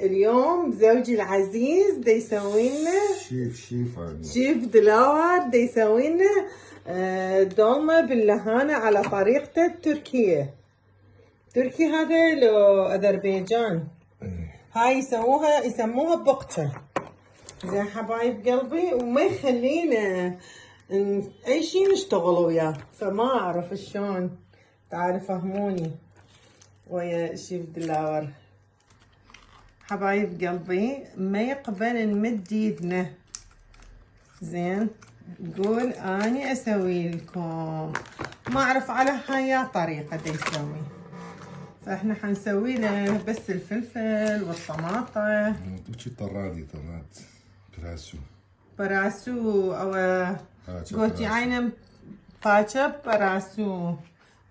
اليوم زوجي العزيز دا يسوي لنا شيف دلاور دا يسوي لنا دولمة باللهانة على طريقته التركية. تركي هذا لو أذربيجان. هاي يسموها بقشة. زين حبايب قلبي، وما يخلينا أي شي نشتغل وياه، فما أعرف شلون. تعالوا فهموني ويا الشيف دلاور. حبايب قلبي، ما يقبل نمد يدنا. زين نقول اني اسوي لكم، ما اعرف على هاي طريقه دا يسوي، فاحنا حنسوي له بس الفلفل والطماطه. وشي طراد براسو او قوتي عينم قاچب براسو،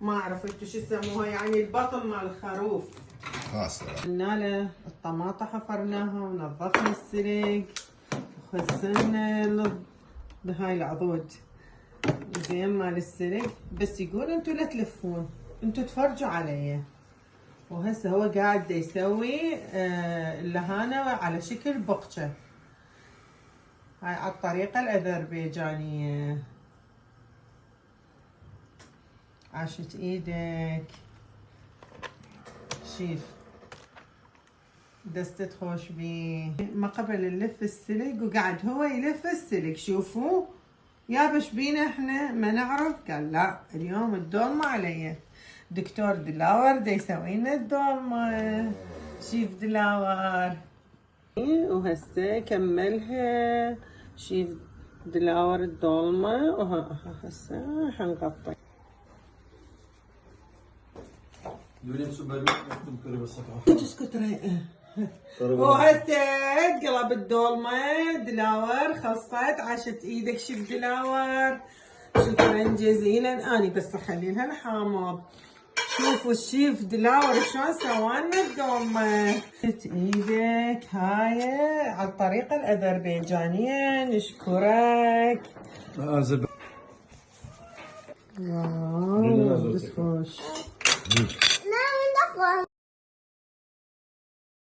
ما اعرف انتو شو يسموها، يعني البطن مال الخروف. قلنا له الطماطة حفرناها ونظفنا السلق وغسلنا بهاي العضود زين مال السلق، بس يقول انتو لا تلفون، انتو تفرجوا علي. وهسه هو قاعد يسوي اللهانة على شكل بقشة، هاي على الطريقة الأذربيجانية. عاشت ايدك شيف، دستة خوش بيه. ما قبل نلف السلق وقعد هو يلف السلق. شوفوا يابش بينا احنا ما نعرف. قال لا، اليوم الدولمة علي. دكتور دلاور دا يسوي لنا الدولمة، شيف دلاور. وهسه كملها شيف دلاور الدولمة، وهسه حنقطع. اسكت رأي. وهسه قلب الدولمة دلاور خلصت. عاشت ايدك شيف دلاور، شكرا جزيلا. اني بس اخلي لها الحامض. شوفوا الشيف دلاور شلون سوالنا الدولمة. ايدك هاي على الطريقة الأذربيجانية. نشكرك. واو بس خوش.